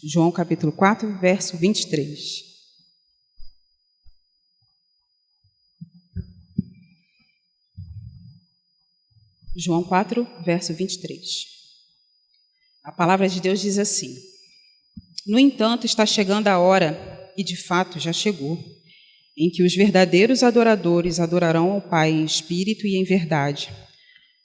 João capítulo 4, verso 23. João 4, verso 23. A palavra de Deus diz assim: No entanto, está chegando a hora, e de fato já chegou, em que os verdadeiros adoradores adorarão ao Pai em espírito e em verdade.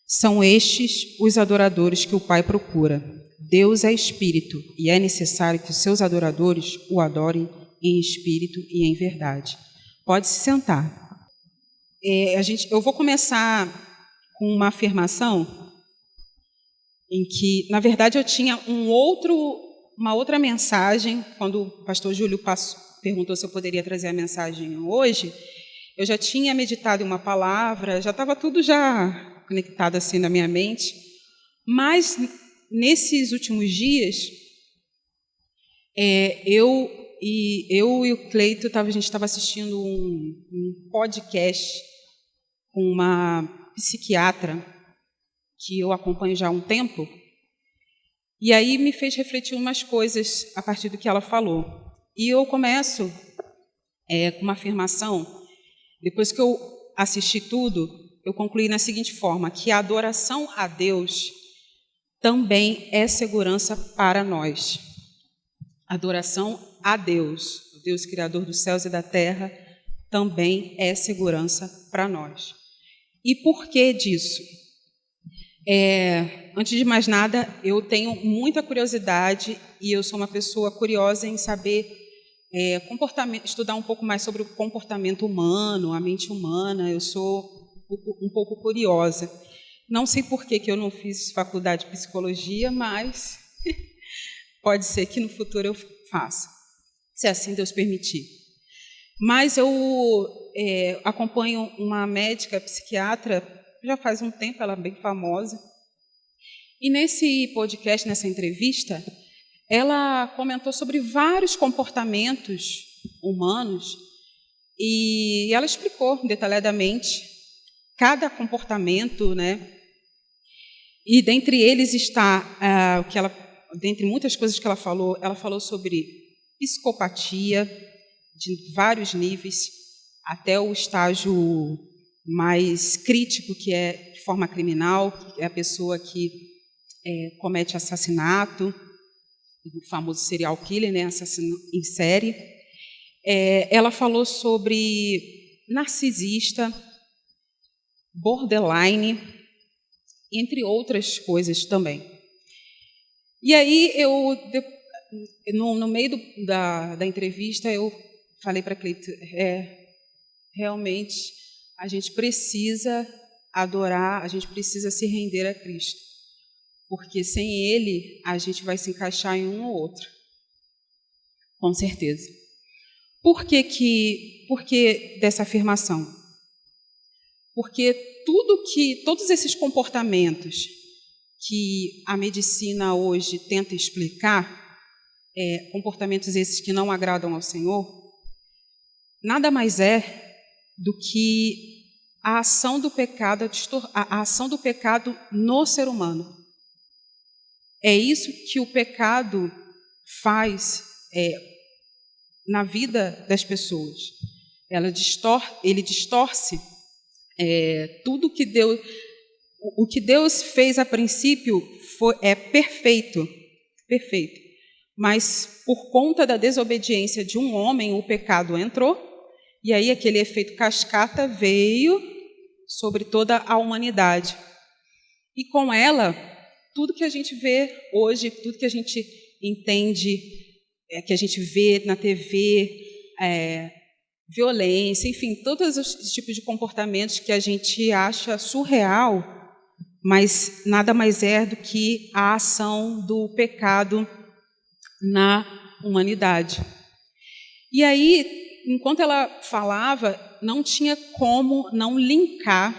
São estes os adoradores que o Pai procura. Deus é espírito, e é necessário que os seus adoradores o adorem em espírito e em verdade. Pode se sentar. Eu vou começar com uma afirmação em que, na verdade, eu tinha uma outra mensagem. Quando o pastor Júlio perguntou se eu poderia trazer a mensagem hoje, eu já tinha meditado em uma palavra, já estava tudo já conectado assim na minha mente, mas nesses últimos dias, eu e o Cleito, a gente estava assistindo um podcast com uma psiquiatra que eu acompanho já há um tempo, e aí me fez refletir umas coisas a partir do que ela falou. E eu começo com uma afirmação. Depois que eu assisti tudo, eu concluí na seguinte forma, que a adoração a Deus também é segurança para nós. Adoração a Deus, o Deus Criador dos céus e da terra, também é segurança para nós. E por que disso? Antes de mais nada, eu tenho muita curiosidade e eu sou uma pessoa curiosa em saber estudar um pouco mais sobre o comportamento humano, a mente humana. Eu sou um pouco curiosa. Não sei por que eu não fiz faculdade de psicologia, mas pode ser que no futuro eu faça, se assim Deus permitir. Mas eu acompanho uma médica psiquiatra já faz um tempo, ela é bem famosa. E nesse podcast, nessa entrevista, ela comentou sobre vários comportamentos humanos e ela explicou detalhadamente cada comportamento, né? E dentre eles está dentre muitas coisas que ela falou sobre psicopatia de vários níveis, até o estágio mais crítico, que é de forma criminal, que é a pessoa que comete assassinato, o famoso serial killer, né, assassino em série. Ela falou sobre narcisista, borderline, entre outras coisas também. E aí, no meio da entrevista, eu falei para a Cleito, realmente, a gente precisa adorar, a gente precisa se render a Cristo, porque sem Ele a gente vai se encaixar em um ou outro, com certeza. Por que dessa afirmação? Porque todos esses comportamentos que a medicina hoje tenta explicar, comportamentos esses que não agradam ao Senhor, nada mais é do que a ação do pecado, a ação do pecado no ser humano. É isso que o pecado faz na vida das pessoas. Ele distorce tudo que Deus... O que Deus fez a princípio é perfeito, perfeito. Mas por conta da desobediência de um homem, o pecado entrou, e aí aquele efeito cascata veio sobre toda a humanidade. E com ela, tudo que a gente vê hoje, tudo que a gente entende, que a gente vê na TV, violência, enfim, todos os tipos de comportamentos que a gente acha surreal, mas nada mais é do que a ação do pecado na humanidade. E aí, enquanto ela falava, não tinha como não linkar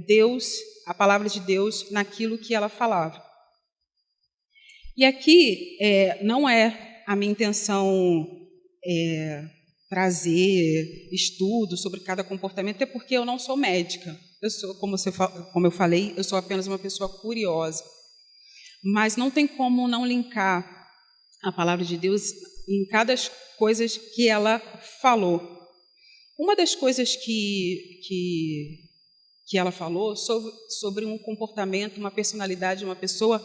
Deus, a palavra de Deus, naquilo que ela falava. E aqui não é a minha intenção trazer estudo sobre cada comportamento, até porque eu não sou médica. Eu sou, como eu falei, eu sou apenas uma pessoa curiosa. mas não tem como não linkar a palavra de Deus em cada coisas que ela falou. Uma das coisas que ela falou sobre um comportamento, uma personalidade de uma pessoa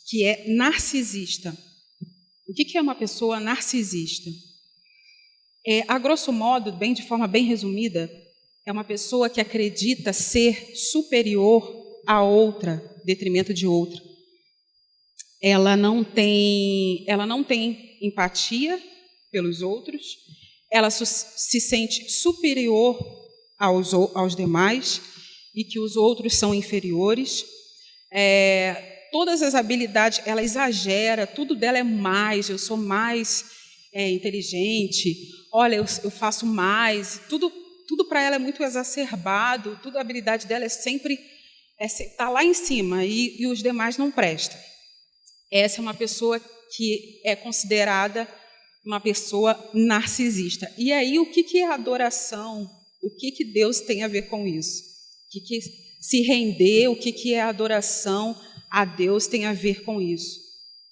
que é narcisista. O que é uma pessoa narcisista? A grosso modo, de forma bem resumida, é uma pessoa que acredita ser superior a outra, em detrimento de outra. Ela não tem empatia pelos outros, ela se sente superior aos demais e que os outros são inferiores. Todas as habilidades, ela exagera, tudo dela é mais, eu sou mais inteligente, olha, eu faço mais, tudo para ela é muito exacerbado, a habilidade dela é sempre tá lá em cima e os demais não prestam. Essa é uma pessoa que é considerada uma pessoa narcisista. E aí, o que é adoração? O que Deus tem a ver com isso? O que se render, o que é adoração a Deus tem a ver com isso?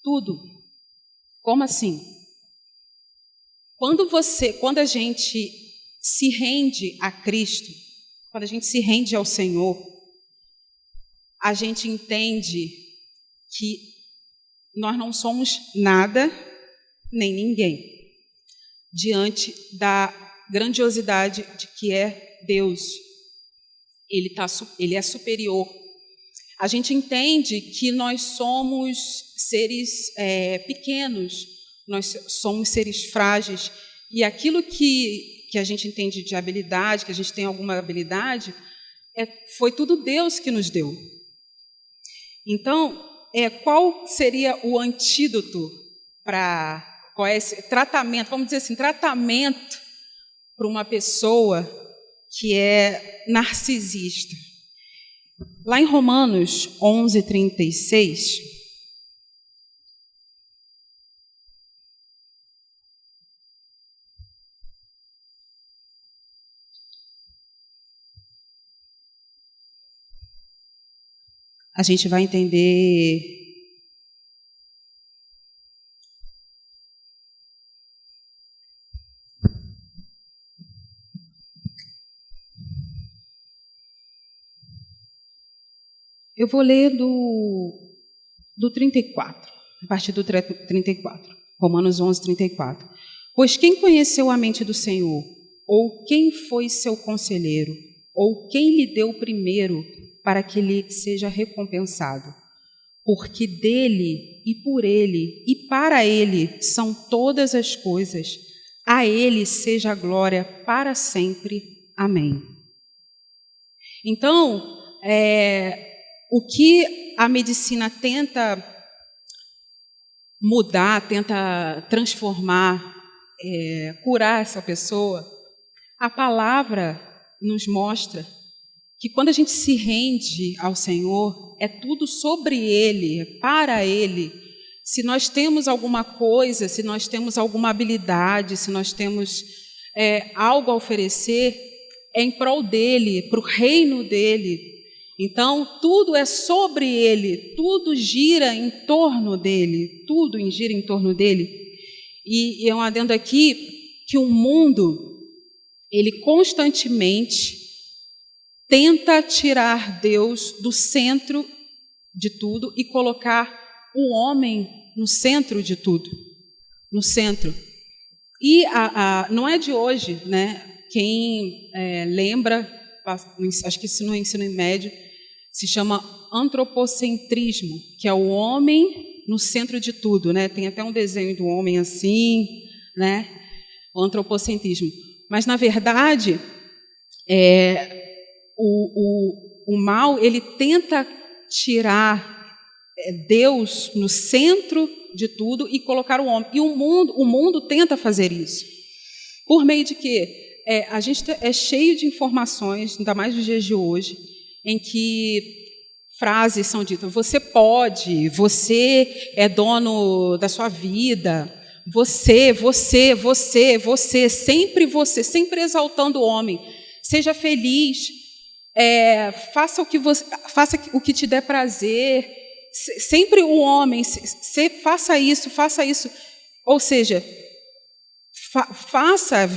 Tudo. Como assim? Quando a gente se rende a Cristo, quando a gente se rende ao Senhor, a gente entende que nós não somos nada nem ninguém diante da grandiosidade de que é Deus. Ele é superior. A gente entende que nós somos seres pequenos, nós somos seres frágeis, e aquilo que a gente entende de habilidade, que a gente tem alguma habilidade, foi tudo Deus que nos deu. Então, qual seria o antídoto qual é esse tratamento, vamos dizer assim, tratamento para uma pessoa que é narcisista? Lá em Romanos 11:36, a gente vai entender eu vou ler do 34, a partir do 34, Romanos 11:34. Pois quem conheceu a mente do Senhor? Ou quem foi seu conselheiro? Ou quem lhe deu primeiro para que lhe seja recompensado? Porque dele e por ele e para ele são todas as coisas. A ele seja a glória para sempre. Amém. Então, o que a medicina tenta mudar, tenta transformar, curar essa pessoa, a palavra nos mostra que quando a gente se rende ao Senhor, é tudo sobre Ele, é para Ele. Se nós temos alguma coisa, se nós temos alguma habilidade, se nós temos algo a oferecer, é em prol dEle, para o reino dEle. Então, tudo é sobre Ele, tudo gira em torno dEle, tudo gira em torno dEle. E eu adendo aqui que o mundo, ele constantemente tenta tirar Deus do centro de tudo e colocar o homem no centro de tudo, no centro. E não é de hoje, né? Quem lembra, acho que isso no ensino médio, se chama antropocentrismo, que é o homem no centro de tudo, né? Tem até um desenho do homem assim, né? O antropocentrismo. Mas, na verdade, o mal, ele tenta tirar Deus no centro de tudo e colocar o homem. E o mundo tenta fazer isso. Por meio de quê? A gente é cheio de informações, ainda mais nos dias de hoje, em que frases são ditas: você pode, você é dono da sua vida, você, sempre exaltando o homem. Seja feliz, faça o que te der prazer, sempre o homem, faça isso, faça isso. Ou seja,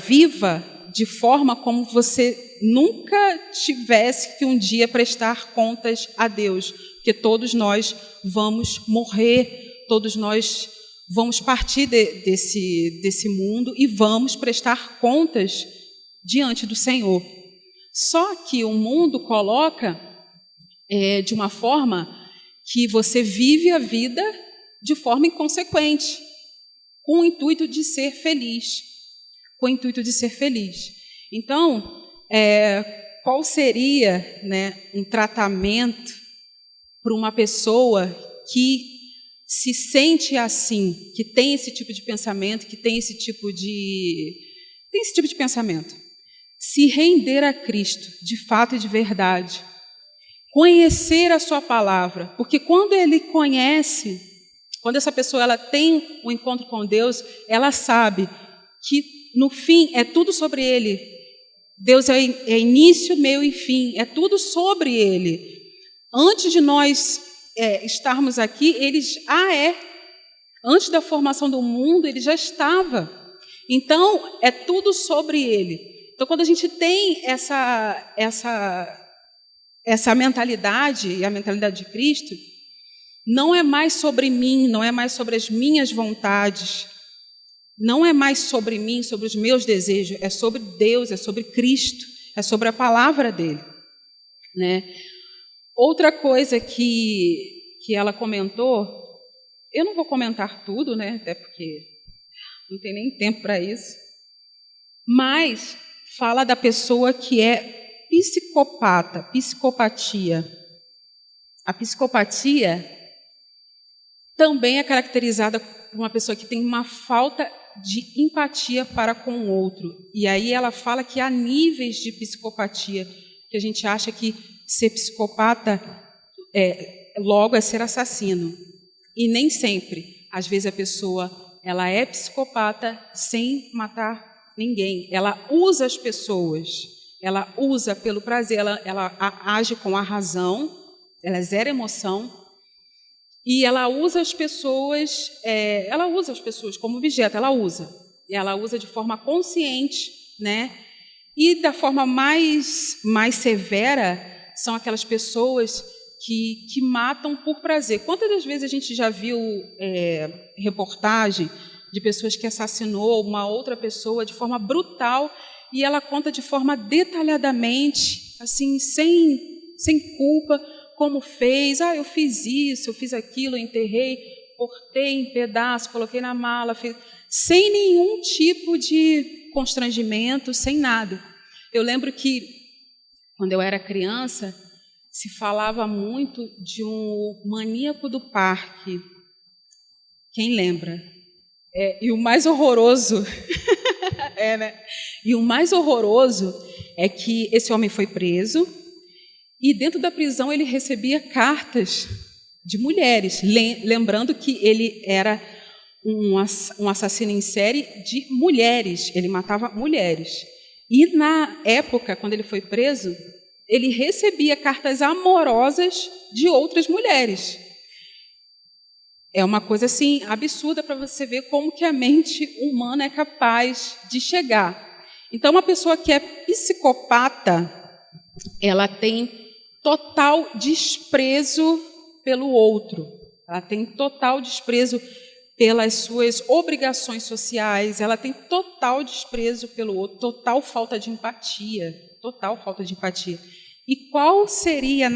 viva de forma como você nunca tivesse que um dia prestar contas a Deus, porque todos nós vamos morrer, todos nós vamos partir desse mundo e vamos prestar contas diante do Senhor. Só que o mundo coloca de uma forma que você vive a vida de forma inconsequente, com o intuito de ser feliz. Com o intuito de ser feliz. Então, qual seria, né, um tratamento para uma pessoa que se sente assim, que tem esse tipo de pensamento, que tem esse tipo de pensamento? Se render a Cristo, de fato e de verdade. Conhecer a sua palavra, porque quando ele conhece, quando essa pessoa ela tem um encontro com Deus, ela sabe que no fim é tudo sobre ele. Deus é início, meio e fim, é tudo sobre ele. Antes de nós estarmos aqui, ele já é. Antes da formação do mundo, ele já estava. Então, é tudo sobre ele. Então, quando a gente tem essa mentalidade, e a mentalidade de Cristo, não é mais sobre mim, não é mais sobre as minhas vontades, não é mais sobre mim, sobre os meus desejos, é sobre Deus, é sobre Cristo, é sobre a palavra dele, né? Outra coisa que ela comentou, eu não vou comentar tudo, né? Até porque não tem nem tempo para isso, mas fala da pessoa que é psicopata, psicopatia. A psicopatia também é caracterizada por uma pessoa que tem uma falta de empatia para com o outro. E aí ela fala que há níveis de psicopatia, que a gente acha que ser psicopata logo é ser assassino. E nem sempre. Às vezes a pessoa ela é psicopata sem matar ninguém. Ela usa as pessoas. Ela usa pelo prazer. Ela age com a razão. Ela zera emoção. E ela usa as pessoas, como objeto, ela usa de forma consciente, né? E da forma mais severa são aquelas pessoas que matam por prazer. Quantas das vezes a gente já viu reportagem de pessoas que assassinou uma outra pessoa de forma brutal e ela conta de forma detalhadamente, assim, sem culpa, como fez, eu fiz isso, eu fiz aquilo, eu enterrei, cortei em pedaços, coloquei na mala, sem nenhum tipo de constrangimento, sem nada. Eu lembro que, quando eu era criança, se falava muito de um maníaco do parque. Quem lembra? E o mais horroroso né? E o mais horroroso é que esse homem foi preso. E dentro da prisão ele recebia cartas de mulheres, lembrando que ele era um assassino em série de mulheres, ele matava mulheres. E na época, quando ele foi preso, ele recebia cartas amorosas de outras mulheres. É uma coisa assim absurda para você ver como que a mente humana é capaz de chegar. Então, uma pessoa que é psicopata, ela tem total desprezo pelo outro. Ela tem total desprezo pelas suas obrigações sociais. Ela tem total desprezo pelo outro, total falta de empatia. Total falta de empatia. E qual seria,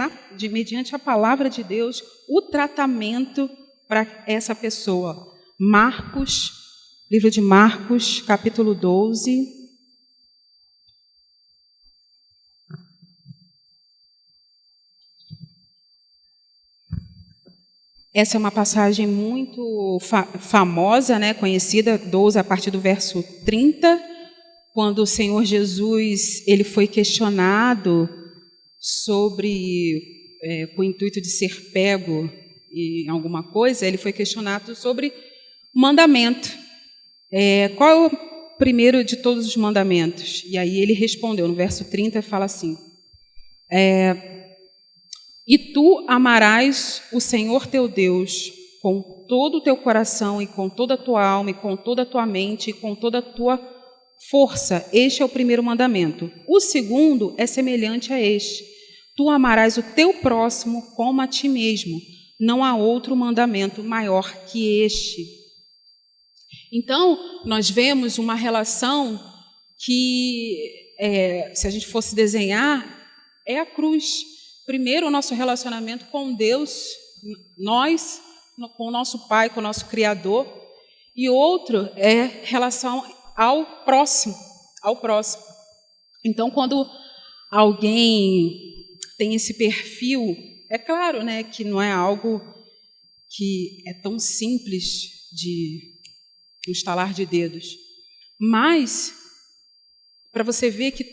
mediante a palavra de Deus, o tratamento para essa pessoa? Livro de Marcos, capítulo 12. Essa é uma passagem muito famosa, né, conhecida, 12, a partir do verso 30, quando o Senhor Jesus ele foi questionado sobre, com o intuito de ser pego em alguma coisa, ele foi questionado sobre o mandamento. Qual é o primeiro de todos os mandamentos? E aí ele respondeu, no verso 30, fala assim, E tu amarás o Senhor teu Deus com todo o teu coração e com toda a tua alma e com toda a tua mente e com toda a tua força. Este é o primeiro mandamento. O segundo é semelhante a este. Tu amarás o teu próximo como a ti mesmo. Não há outro mandamento maior que este. Então, nós vemos uma relação que, se a gente fosse desenhar, é a cruz. Primeiro, o nosso relacionamento com Deus, nós, com o nosso Pai, com o nosso Criador. E outro é relação ao próximo, Então, quando alguém tem esse perfil, é claro, né, que não é algo que é tão simples de um estalar de dedos, mas para você ver que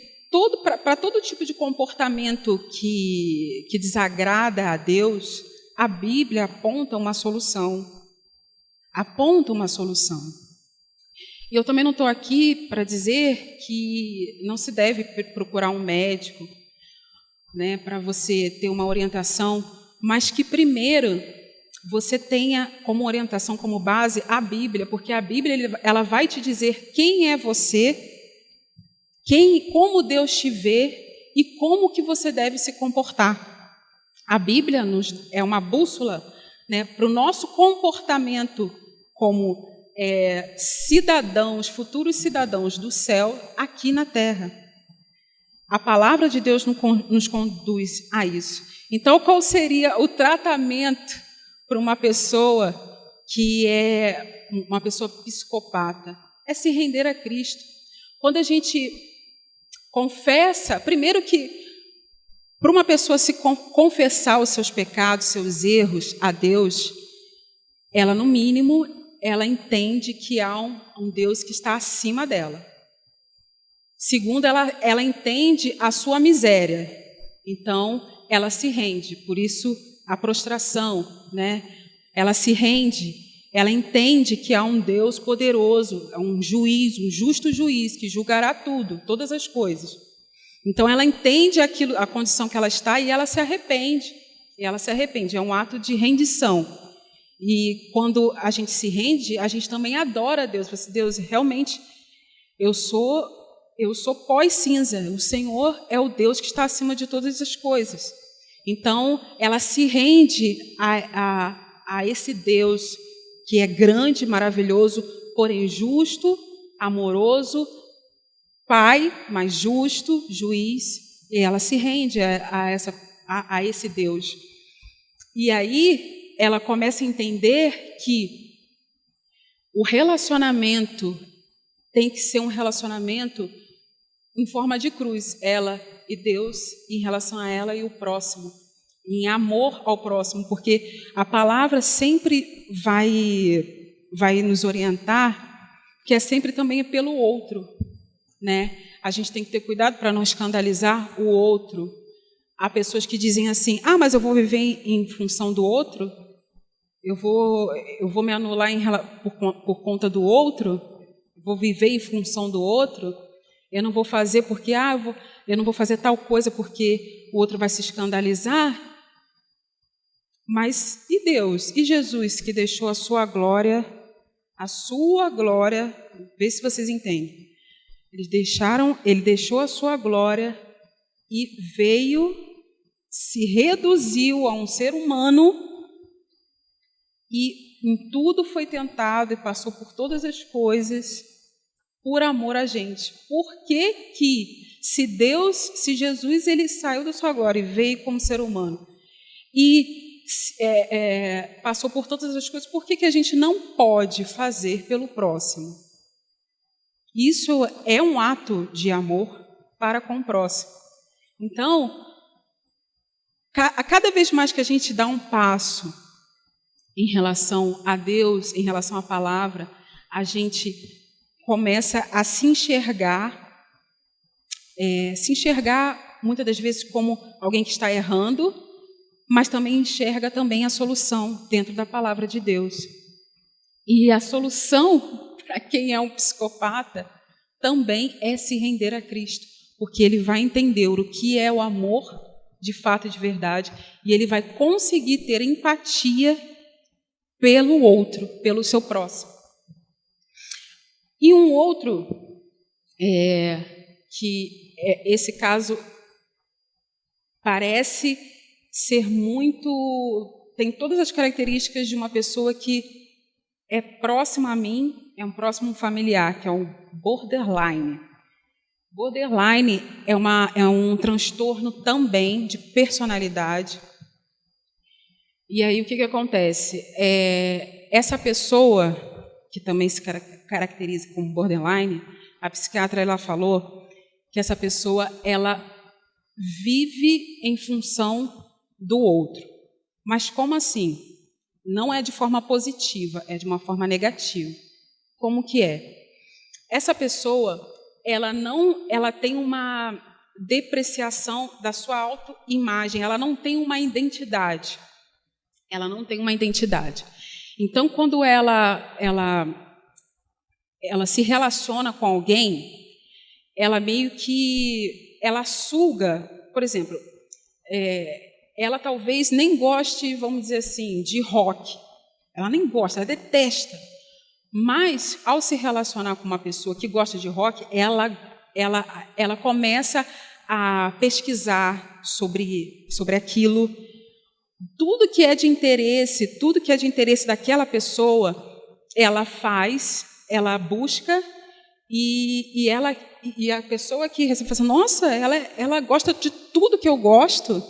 para todo tipo de comportamento que desagrada a Deus, a Bíblia aponta uma solução. E eu também não estou aqui para dizer que não se deve procurar um médico, né, para você ter uma orientação, mas que primeiro você tenha como orientação, como base, a Bíblia, porque a Bíblia ela vai te dizer quem é você, como Deus te vê e como que você deve se comportar. A Bíblia é uma bússola, né, para o nosso comportamento como futuros cidadãos do céu aqui na terra. A palavra de Deus nos conduz a isso. Então, qual seria o tratamento para uma pessoa que é uma pessoa psicopata? É se render a Cristo. Quando a gente confessa, primeiro que para uma pessoa se confessar os seus pecados, seus erros a Deus, ela, no mínimo, ela entende que há um Deus que está acima dela. Segundo, ela entende a sua miséria. Então, ela se rende. Por isso, a prostração, né? Ela se rende. Ela entende que há um Deus poderoso, um juiz, um justo juiz, que julgará tudo, todas as coisas. Então, ela entende a condição que ela está e ela se arrepende. É um ato de rendição. E quando a gente se rende, a gente também adora a Deus. Deus, realmente, eu sou pó e cinza. O Senhor é o Deus que está acima de todas as coisas. Então, ela se rende a esse Deus que é grande, maravilhoso, porém justo, amoroso, Pai, mas justo, juiz, e ela se rende a esse Deus. E aí ela começa a entender que o relacionamento tem que ser um relacionamento em forma de cruz, ela e Deus, em relação a ela e o próximo, em amor ao próximo, porque a palavra sempre vai nos orientar, que é sempre também pelo outro, né? A gente tem que ter cuidado para não escandalizar o outro. Há pessoas que dizem assim: mas eu vou viver em função do outro, eu vou me anular por conta do outro, vou viver em função do outro, eu não vou fazer porque eu não vou fazer tal coisa porque o outro vai se escandalizar. Mas e Deus? E Jesus, que deixou a sua glória, vê se vocês entendem. Ele deixou a sua glória e se reduziu a um ser humano e em tudo foi tentado e passou por todas as coisas por amor a gente. Por que se Jesus ele saiu da sua glória e veio como ser humano e passou por todas as coisas, por que a gente não pode fazer pelo próximo? Isso é um ato de amor para com o próximo. Então, a cada vez mais que a gente dá um passo em relação a Deus, em relação à palavra, a gente começa a se enxergar muitas das vezes como alguém que está errando, mas também enxerga também a solução dentro da palavra de Deus. E a solução para quem é um psicopata também é se render a Cristo, porque ele vai entender o que é o amor de fato e de verdade, e ele vai conseguir ter empatia pelo outro, pelo seu próximo. E um outro, esse caso parece ser muito, tem todas as características de uma pessoa que é próxima a mim, é um próximo familiar, que é o borderline. Borderline é um transtorno também de personalidade. E aí o que acontece? Essa pessoa, que também se caracteriza como borderline, a psiquiatra ela falou que essa pessoa ela vive em função do outro. Mas como assim? Não é de forma positiva, é de uma forma negativa. Como que é? Essa pessoa ela tem uma depreciação da sua autoimagem, ela não tem uma identidade. Ela não tem uma identidade. Então, quando ela se relaciona com alguém, ela meio que ela suga, por exemplo, ela talvez nem goste, vamos dizer assim, de rock. Ela nem gosta, ela detesta. Mas, ao se relacionar com uma pessoa que gosta de rock, ela começa a pesquisar sobre aquilo. Tudo que é de interesse daquela pessoa, ela faz, ela busca, e a pessoa que recebe fala assim, nossa, ela gosta de tudo que eu gosto.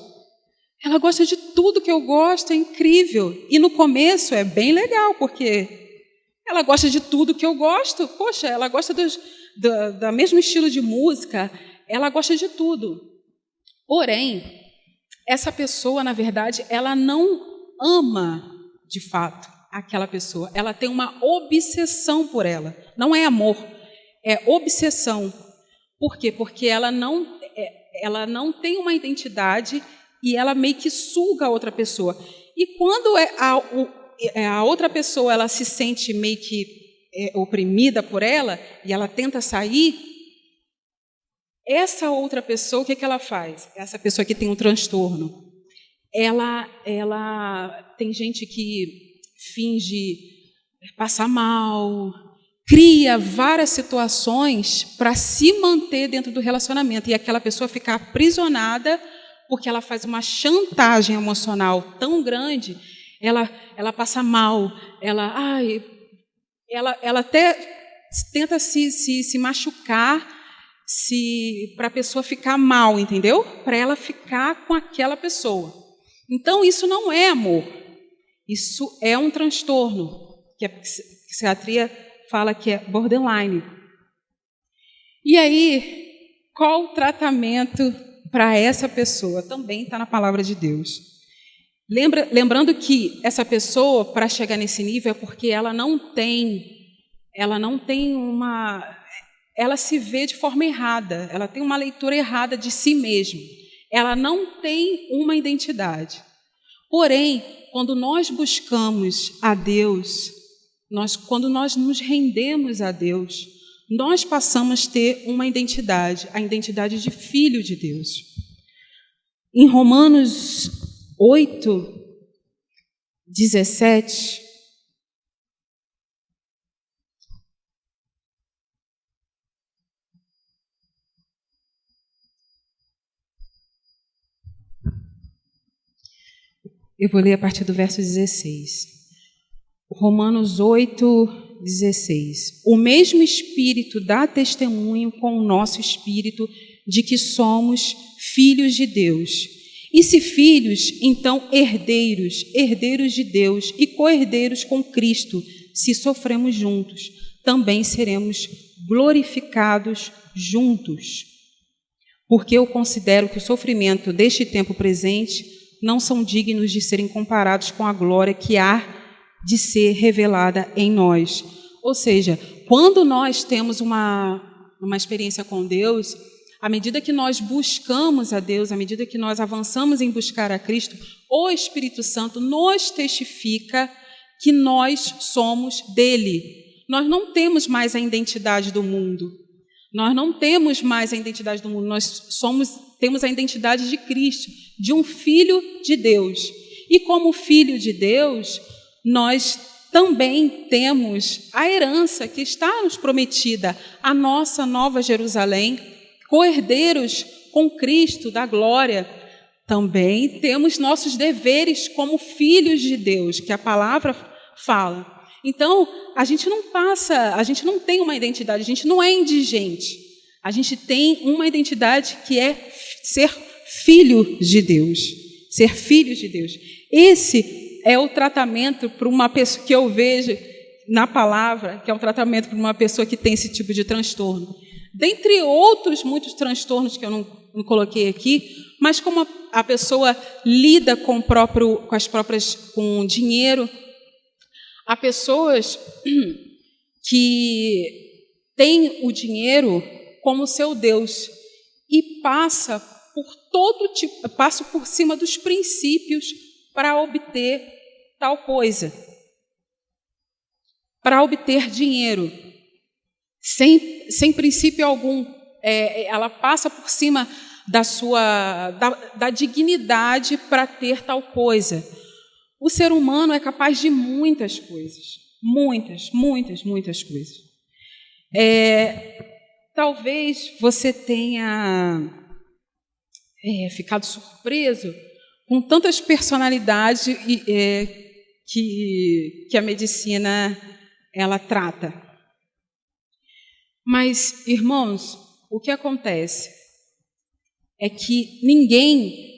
Ela gosta de tudo que eu gosto, é incrível. E no começo é bem legal, porque ela gosta de tudo que eu gosto. Poxa, ela gosta do mesmo estilo de música, ela gosta de tudo. Porém, essa pessoa, na verdade, ela não ama, de fato, aquela pessoa. Ela tem uma obsessão por ela. Não é amor, é obsessão. Por quê? Porque ela não tem uma identidade e ela meio que suga a outra pessoa. E quando a outra pessoa ela se sente meio que oprimida por ela e ela tenta sair, essa outra pessoa, o que ela faz? Essa pessoa que tem um transtorno, ela tem gente que finge passar mal, cria várias situações para se manter dentro do relacionamento e aquela pessoa fica aprisionada porque ela faz uma chantagem emocional tão grande, ela passa mal, ela até tenta se machucar para a pessoa ficar mal, entendeu? Para ela ficar com aquela pessoa. Então, isso não é amor. Isso é um transtorno, que a psiquiatria fala que é borderline. E aí, qual o tratamento para essa pessoa? Também está na palavra de Deus. Lembrando que essa pessoa, para chegar nesse nível, é porque ela se vê de forma errada, ela tem uma leitura errada de si mesma, ela não tem uma identidade. Porém, quando nós buscamos a Deus, quando nós nos rendemos a Deus, nós passamos a ter uma identidade, a identidade de filho de Deus. Em Romanos 8, 17, eu vou ler a partir do verso 16. Romanos 8, 16. O mesmo Espírito dá testemunho com o nosso espírito de que somos filhos de Deus. E se filhos, então herdeiros, herdeiros de Deus e co-herdeiros com Cristo. Se sofremos juntos, também seremos glorificados juntos. Porque eu considero que o sofrimento deste tempo presente não são dignos de serem comparados com a glória que há de ser revelada em nós. Ou seja, quando nós temos uma experiência com Deus, à medida que nós buscamos a Deus, à medida que nós avançamos em buscar a Cristo, o Espírito Santo nos testifica que nós somos dele. Nós não temos mais a identidade do mundo. Nós não temos mais a identidade do mundo, temos a identidade de Cristo, de um filho de Deus. E como filho de Deus, nós também temos a herança que está nos prometida, a nossa nova Jerusalém, co-herdeiros com Cristo da glória. Também temos nossos deveres como filhos de Deus, que a palavra fala. Então, a gente não tem uma identidade, a gente não é indigente. A gente tem uma identidade que é ser filho de Deus. Ser filho de Deus. Esse é o tratamento para uma pessoa que eu vejo na palavra, que é um tratamento para uma pessoa que tem esse tipo de transtorno. Dentre outros muitos transtornos que eu não coloquei aqui, mas como a pessoa lida com dinheiro. Há pessoas que têm o dinheiro como seu Deus e passa por cima dos princípios para obter tal coisa, para obter dinheiro, sem princípio algum. Ela passa por cima da dignidade para ter tal coisa. O ser humano é capaz de muitas coisas. Muitas coisas. Talvez você tenha ficado surpreso com tantas personalidades que a medicina ela trata. Mas, irmãos, o que acontece é que ninguém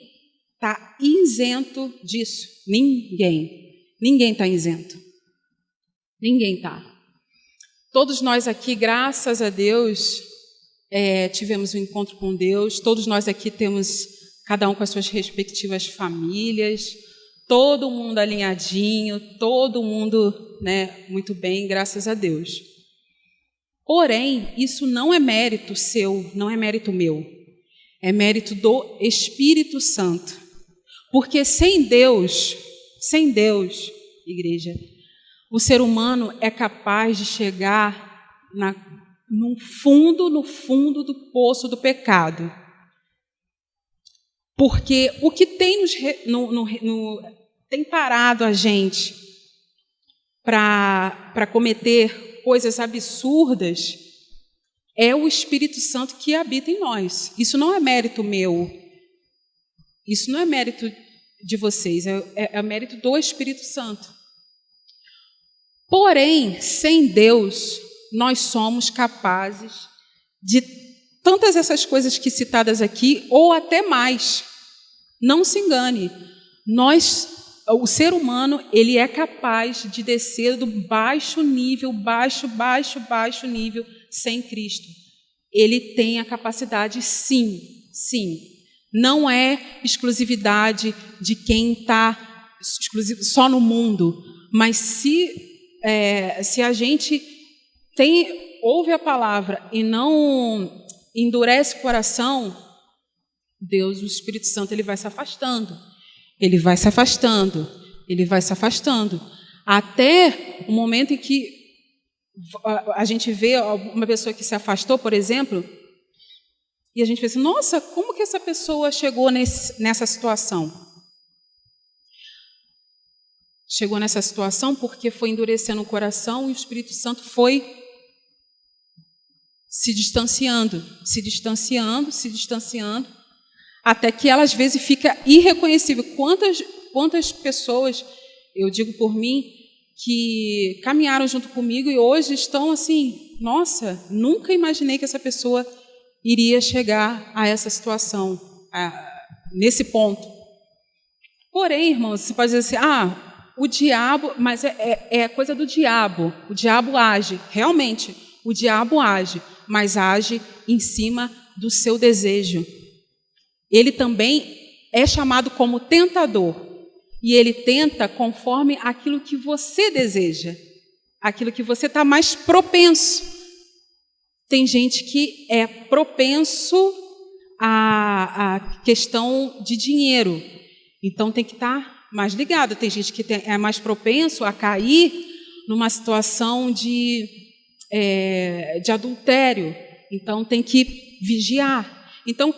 está isento disso. Ninguém está isento. Ninguém está. Todos nós aqui, graças a Deus, tivemos um encontro com Deus. Todos nós aqui temos, cada um com as suas respectivas famílias. Todo mundo alinhadinho, todo mundo, muito bem, graças a Deus. Porém, isso não é mérito seu, não é mérito meu. É mérito do Espírito Santo. Porque sem Deus, igreja, o ser humano é capaz de chegar no fundo do poço do pecado. Porque o que tem tem parado a gente para cometer coisas absurdas é o Espírito Santo que habita em nós. Isso não é mérito meu. Isso não é mérito de vocês, é mérito do Espírito Santo. Porém, sem Deus, nós somos capazes de tantas essas coisas que citadas aqui, ou até mais. Não se engane. O ser humano, ele é capaz de descer do baixo nível, baixo nível, sem Cristo. Ele tem a capacidade, sim. Não é exclusividade de quem está só no mundo, mas se a gente ouve a palavra e não endurece o coração, Deus, o Espírito Santo, ele vai se afastando. Ele vai se afastando, até o momento em que a gente vê uma pessoa que se afastou, por exemplo, e a gente pensa, nossa, como que essa pessoa chegou nessa situação? Chegou nessa situação porque foi endurecendo o coração e o Espírito Santo foi se distanciando, até que ela às vezes fica irreconhecível. Quantas pessoas, eu digo por mim, que caminharam junto comigo e hoje estão assim, nossa, nunca imaginei que essa pessoa iria chegar a essa situação, nesse ponto. Porém, irmãos, você pode dizer assim, o diabo, mas é coisa do diabo. O diabo age, realmente, o diabo age, mas age em cima do seu desejo. Ele também é chamado como tentador. E ele tenta conforme aquilo que você deseja, aquilo que você está mais propenso. Tem gente que é propenso à questão de dinheiro. Então tem que estar mais ligado. Tem gente que é mais propenso a cair numa situação de adultério. Então tem que vigiar. Então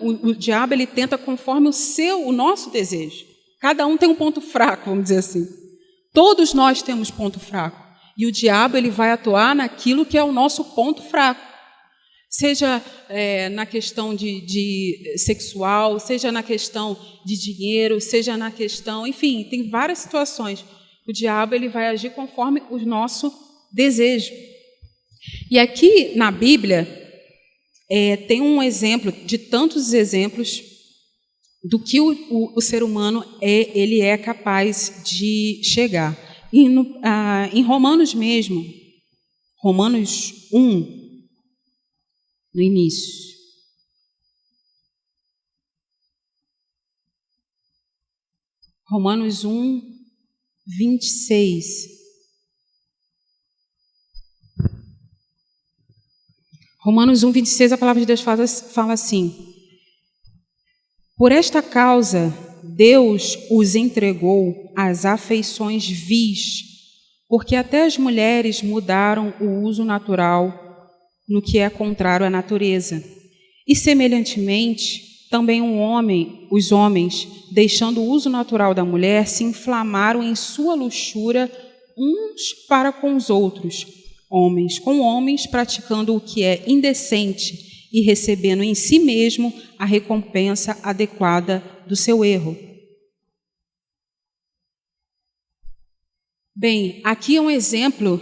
o diabo ele tenta conforme o nosso desejo. Cada um tem um ponto fraco, vamos dizer assim. Todos nós temos ponto fraco. E o diabo ele vai atuar naquilo que é o nosso ponto fraco. Seja na questão de sexual, seja na questão de dinheiro, seja na questão... Enfim, tem várias situações. O diabo ele vai agir conforme o nosso desejo. E aqui na Bíblia tem um exemplo, de tantos exemplos, do que o ser humano ele é capaz de chegar. E em Romanos mesmo, Romanos 1, no início. Romanos 1, 26. Romanos 1, 26, a palavra de Deus fala assim: por esta causa, Deus os entregou às afeições vis, porque até as mulheres mudaram o uso natural no que é contrário à natureza. E, semelhantemente, também os homens, deixando o uso natural da mulher, se inflamaram em sua luxúria uns para com os outros, homens com homens, praticando o que é indecente e recebendo em si mesmo a recompensa adequada do seu erro. Bem, aqui é um exemplo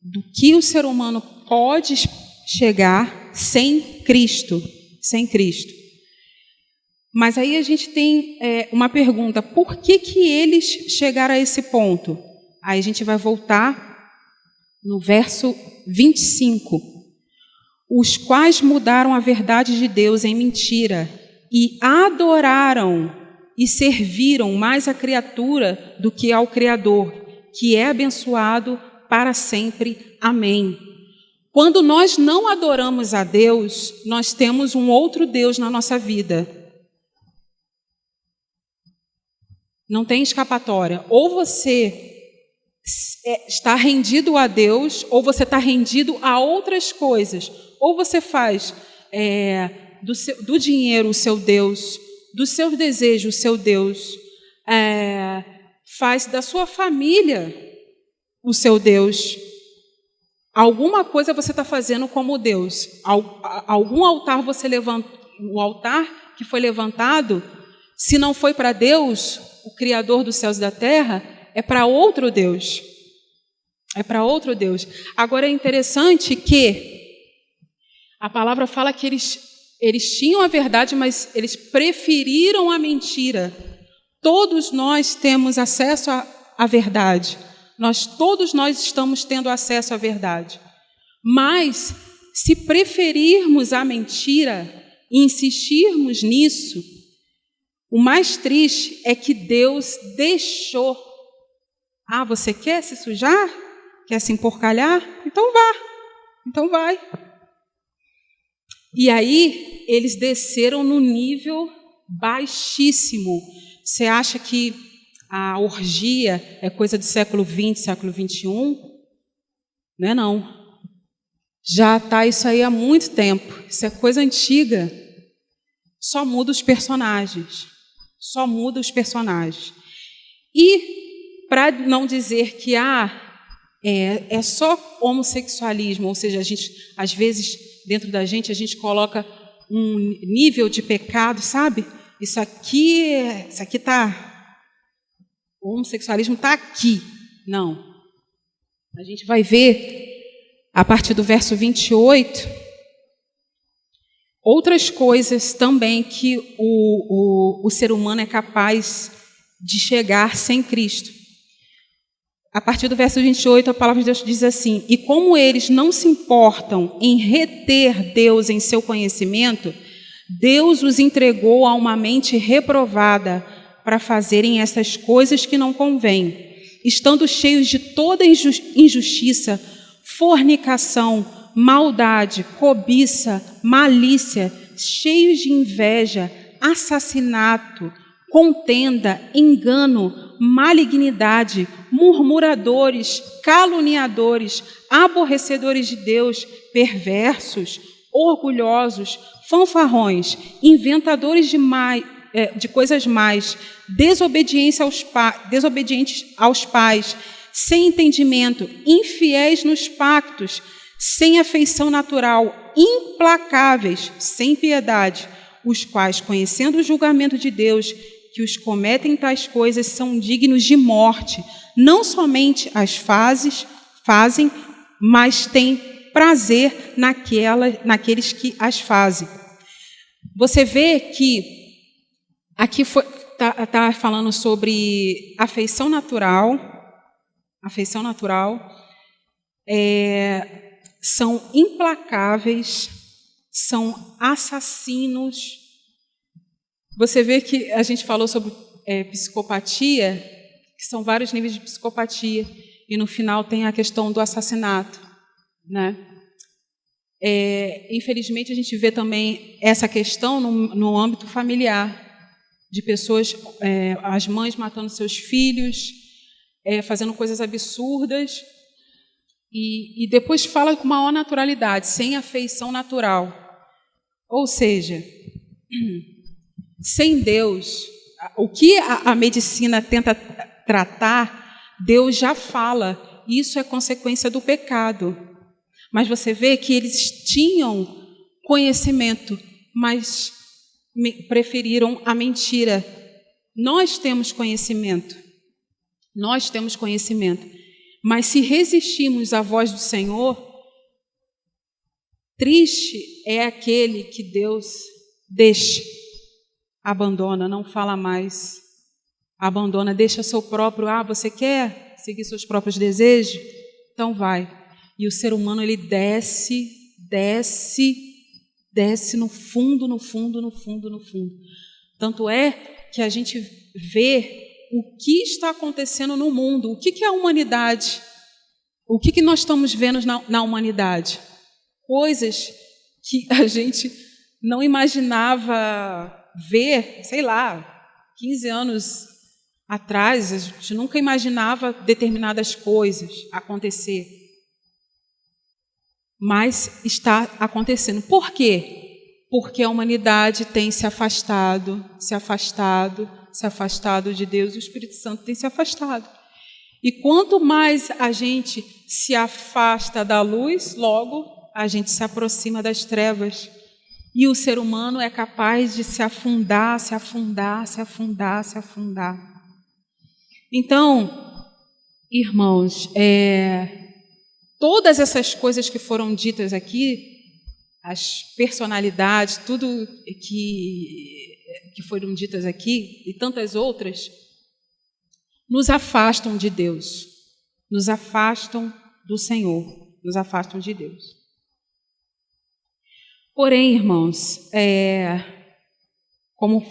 do que o ser humano pode chegar sem Cristo. Sem Cristo. Mas aí a gente tem uma pergunta: por que eles chegaram a esse ponto? Aí a gente vai voltar no verso 25. Os quais mudaram a verdade de Deus em mentira e adoraram e serviram mais a criatura do que ao Criador, que é abençoado para sempre. Amém. Quando nós não adoramos a Deus, nós temos um outro Deus na nossa vida. Não tem escapatória. Ou você está rendido a Deus, ou você está rendido a outras coisas. Ou você faz do dinheiro o seu Deus, do seu desejo o seu Deus, faz da sua família o seu Deus. Alguma coisa você está fazendo como Deus. Algum altar você levanta, o altar que foi levantado, se não foi para Deus, o Criador dos céus e da terra, é para outro Deus. É para outro Deus. Agora é interessante que a palavra fala que eles tinham a verdade, mas eles preferiram a mentira. Todos nós temos acesso à verdade. Todos nós estamos tendo acesso à verdade. Mas, se preferirmos a mentira e insistirmos nisso, o mais triste é que Deus deixou. Ah, você quer se sujar? Quer se emporcalhar? Então vá. Então vai. E aí, eles desceram no nível baixíssimo. Você acha que a orgia é coisa do século XX, século XXI? Não é não. Já está isso aí há muito tempo. Isso é coisa antiga. Só muda os personagens. Só muda os personagens. E, para não dizer que é só homossexualismo, ou seja, a gente, às vezes, dentro da gente, a gente coloca um nível de pecado, sabe? Isso aqui está... O homossexualismo está aqui. Não. A gente vai ver, a partir do verso 28, outras coisas também que o ser humano é capaz de chegar sem Cristo. A partir do verso 28, a palavra de Deus diz assim: e como eles não se importam em reter Deus em seu conhecimento, Deus os entregou a uma mente reprovada para fazerem essas coisas que não convêm, estando cheios de toda injustiça, fornicação, maldade, cobiça, malícia, cheios de inveja, assassinato, contenda, engano, malignidade, murmuradores, caluniadores, aborrecedores de Deus, perversos, orgulhosos, fanfarrões, inventadores de coisas más, desobedientes aos pais, sem entendimento, infiéis nos pactos, sem afeição natural, implacáveis, sem piedade, os quais, conhecendo o julgamento de Deus, que os cometem tais coisas, são dignos de morte. Não somente as fazem, mas têm prazer naqueles que as fazem. Você vê que aqui está falando sobre afeição natural. Afeição natural. São implacáveis, são assassinos. Você vê que a gente falou sobre psicopatia, que são vários níveis de psicopatia, e no final tem a questão do assassinato, né? Infelizmente, a gente vê também essa questão no âmbito familiar, de pessoas, as mães matando seus filhos, fazendo coisas absurdas, e depois fala com maior naturalidade, sem afeição natural. Ou seja, sem Deus, o que a medicina tenta tratar, Deus já fala, isso é consequência do pecado. Mas você vê que eles tinham conhecimento, mas preferiram a mentira. Nós temos conhecimento, mas se resistirmos à voz do Senhor, triste é aquele que Deus deixa, abandona, não fala mais, abandona, deixa seu próprio, você quer seguir seus próprios desejos? Então vai. E o ser humano, ele desce no fundo. Tanto é que a gente vê o que está acontecendo no mundo. O que é a humanidade? O que nós estamos vendo na humanidade? Coisas que a gente não imaginava ver, 15 anos atrás, a gente nunca imaginava determinadas coisas acontecer. Mas está acontecendo. Por quê? Porque a humanidade tem se afastado de Deus, o Espírito Santo tem se afastado. E quanto mais a gente se afasta da luz, logo a gente se aproxima das trevas. E o ser humano é capaz de se afundar. Então, irmãos, todas essas coisas que foram ditas aqui, as personalidades, tudo que foram ditas aqui e tantas outras, nos afastam de Deus, nos afastam do Senhor, nos afastam de Deus. Porém, irmãos, como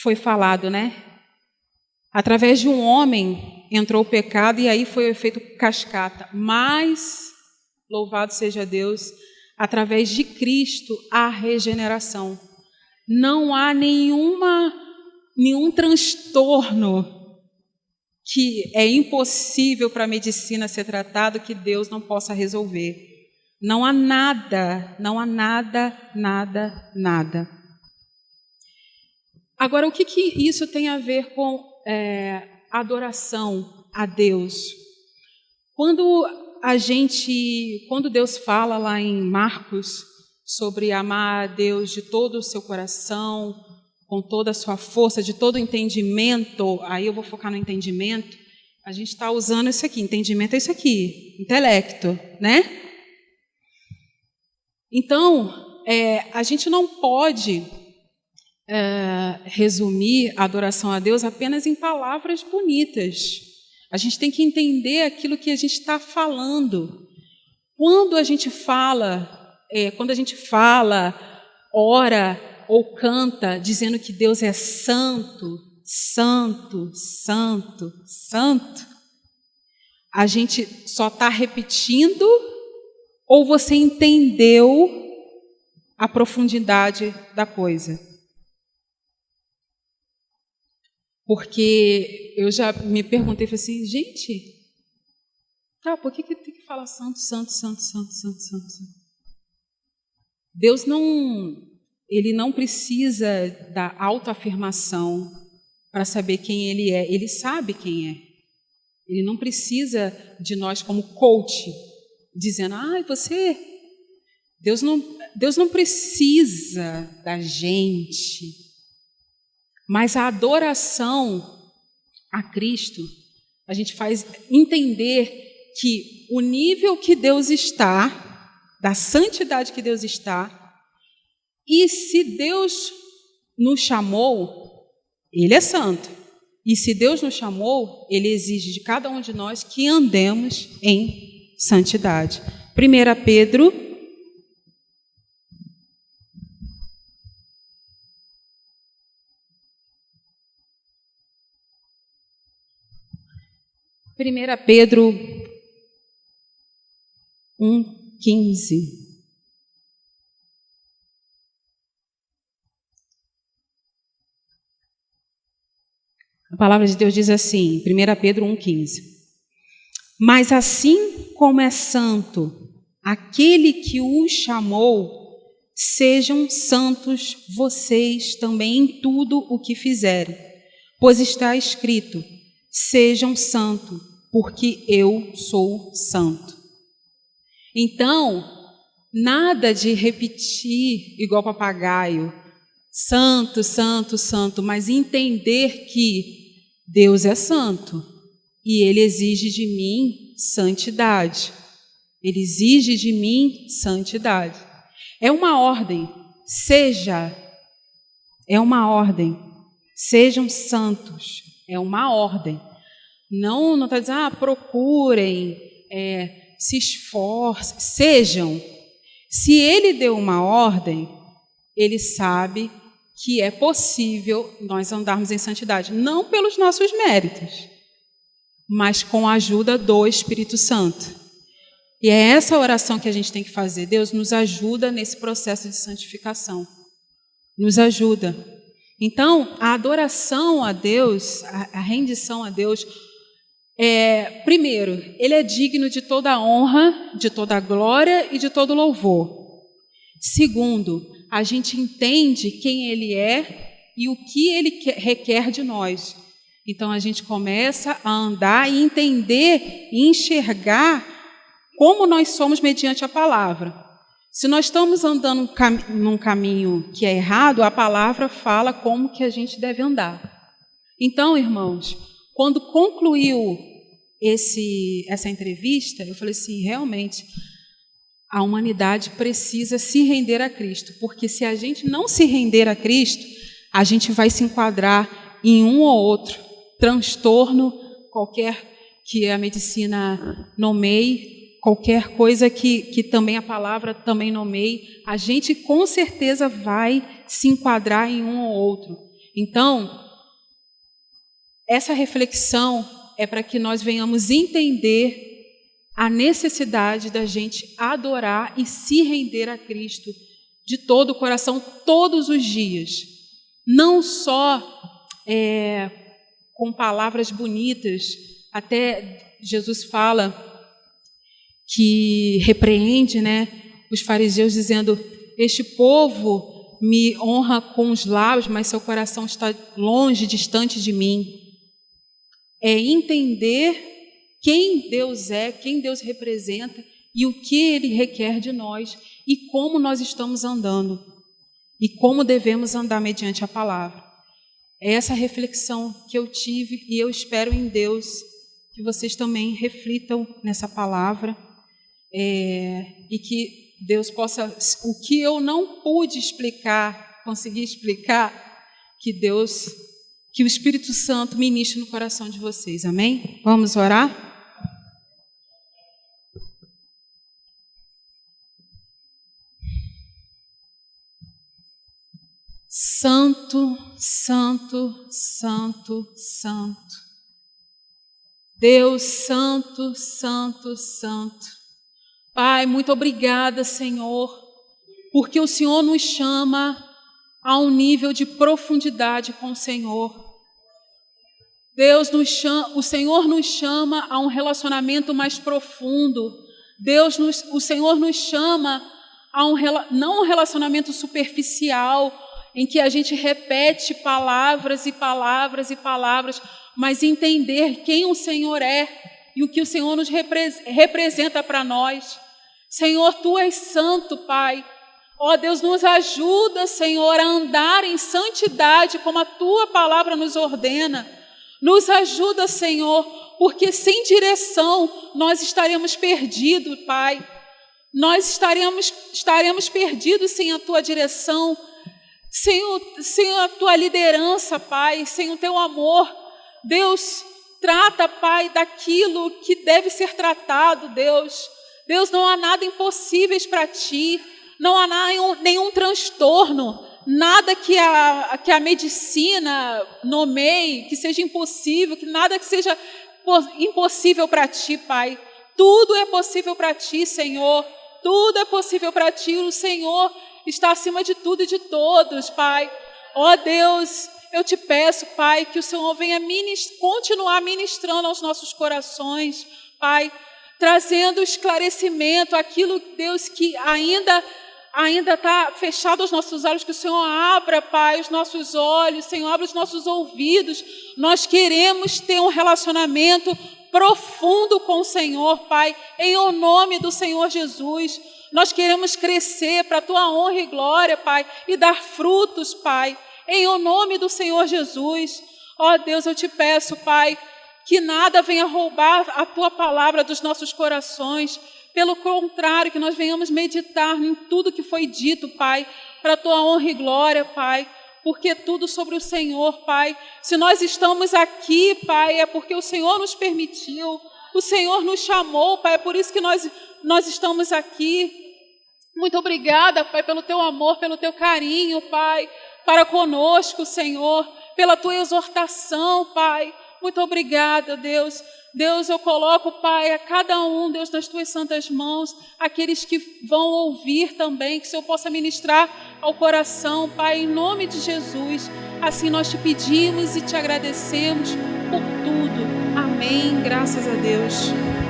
foi falado, né? Através de um homem entrou o pecado e aí foi o efeito cascata. Mas, louvado seja Deus, através de Cristo, a regeneração. Não há nenhum transtorno que é impossível para a medicina ser tratado que Deus não possa resolver. Não há nada. Agora, o que isso tem a ver com adoração a Deus? Quando Deus fala lá em Marcos sobre amar a Deus de todo o seu coração, com toda a sua força, de todo o entendimento, aí eu vou focar no entendimento, a gente está usando isso aqui, entendimento é isso aqui, intelecto, né? Então, a gente não pode resumir a adoração a Deus apenas em palavras bonitas. A gente tem que entender aquilo que a gente está falando. Quando a gente fala, ora ou canta dizendo que Deus é santo, a gente só está repetindo ou você entendeu a profundidade da coisa? Porque eu já me perguntei, falei assim, gente, tá, por que tem que falar santo, santo, santo, santo, santo, santo, santo? Deus ele não precisa da autoafirmação para saber quem ele é. Ele sabe quem é. Ele não precisa de nós como coach, dizendo, Deus não precisa da gente. Mas a adoração a Cristo, a gente faz entender que o nível que Deus está, da santidade que Deus está, e se Deus nos chamou, Ele é santo. E se Deus nos chamou, Ele exige de cada um de nós que andemos em santidade. 1 Pedro 1:15. A palavra de Deus diz assim, 1 Pedro 1:15. Mas assim como é santo aquele que os chamou, sejam santos vocês também em tudo o que fizerem. Pois está escrito, sejam santos, porque eu sou santo. Então, nada de repetir igual papagaio, santo, santo, santo, mas entender que Deus é santo e Ele exige de mim santidade. Ele exige de mim santidade. É uma ordem, é uma ordem, sejam santos, é uma ordem. Não está dizendo, procurem, se esforcem, sejam. Se Ele deu uma ordem, Ele sabe que é possível nós andarmos em santidade, não pelos nossos méritos, mas com a ajuda do Espírito Santo. E é essa oração que a gente tem que fazer. Deus nos ajuda nesse processo de santificação. Nos ajuda. Então, a adoração a Deus, a rendição a Deus, primeiro, Ele é digno de toda a honra, de toda a glória e de todo louvor. Segundo, a gente entende quem Ele é e o que Ele requer de nós. Então, a gente começa a andar e entender e enxergar como nós somos mediante a palavra. Se nós estamos andando num caminho que é errado, a palavra fala como que a gente deve andar. Então, irmãos, quando concluiu essa entrevista, eu falei assim, realmente, a humanidade precisa se render a Cristo, porque se a gente não se render a Cristo, a gente vai se enquadrar em um ou outro transtorno, qualquer que a medicina nomeie, qualquer coisa que também a palavra também nomeie, a gente com certeza vai se enquadrar em um ou outro. Então, essa reflexão é para que nós venhamos entender a necessidade da gente adorar e se render a Cristo de todo o coração, todos os dias. Não só com palavras bonitas, até Jesus fala que repreende, os fariseus dizendo, este povo me honra com os lábios, mas seu coração está longe, distante de mim. É entender quem Deus é, quem Deus representa e o que Ele requer de nós e como nós estamos andando e como devemos andar mediante a palavra. É essa reflexão que eu tive e eu espero em Deus que vocês também reflitam nessa palavra. E que Deus possa, o que eu não pude explicar, conseguir explicar, que o Espírito Santo ministre no coração de vocês, amém? Vamos orar? Santo, santo, santo, santo. Deus santo, santo, santo. Pai, muito obrigada, Senhor, porque o Senhor nos chama a um nível de profundidade com o Senhor. O Senhor nos chama a um relacionamento mais profundo. O Senhor nos chama a não um relacionamento superficial, em que a gente repete palavras e palavras e palavras, mas entender quem o Senhor é e o que o Senhor nos representa para nós. Senhor, Tu és santo, Pai. Ó Deus, nos ajuda, Senhor, a andar em santidade como a Tua palavra nos ordena. Nos ajuda, Senhor, porque sem direção nós estaremos perdidos, Pai. Nós estaremos perdidos sem a Tua direção, sem a Tua liderança, Pai, sem o Teu amor. Deus, trata, Pai, daquilo que deve ser tratado, Deus. Deus, não há nada impossível para Ti, não há nenhum transtorno, nada que a medicina nomeie que seja impossível, nada que seja impossível para Ti, Pai. Tudo é possível para Ti, Senhor. Tudo é possível para Ti. O Senhor está acima de tudo e de todos, Pai. Ó Deus, eu Te peço, Pai, que o Senhor venha continuar ministrando aos nossos corações, Pai, trazendo esclarecimento, aquilo, Deus, que ainda está fechado aos nossos olhos, que o Senhor abra, Pai, os nossos olhos, Senhor, abra os nossos ouvidos. Nós queremos ter um relacionamento profundo com o Senhor, Pai, em o nome do Senhor Jesus. Nós queremos crescer para a Tua honra e glória, Pai, e dar frutos, Pai, em o nome do Senhor Jesus. Ó Deus, eu Te peço, Pai, que nada venha roubar a Tua palavra dos nossos corações. Pelo contrário, que nós venhamos meditar em tudo que foi dito, Pai, para a Tua honra e glória, Pai, porque tudo sobre o Senhor, Pai. Se nós estamos aqui, Pai, é porque o Senhor nos permitiu, o Senhor nos chamou, Pai, é por isso que nós estamos aqui. Muito obrigada, Pai, pelo Teu amor, pelo Teu carinho, Pai, para conosco, Senhor, pela Tua exortação, Pai. Muito obrigada, Deus. Deus, eu coloco, Pai, a cada um, Deus, nas Tuas santas mãos, aqueles que vão ouvir também, que o Senhor possa ministrar ao coração, Pai, em nome de Jesus. Assim nós Te pedimos e Te agradecemos por tudo. Amém. Graças a Deus.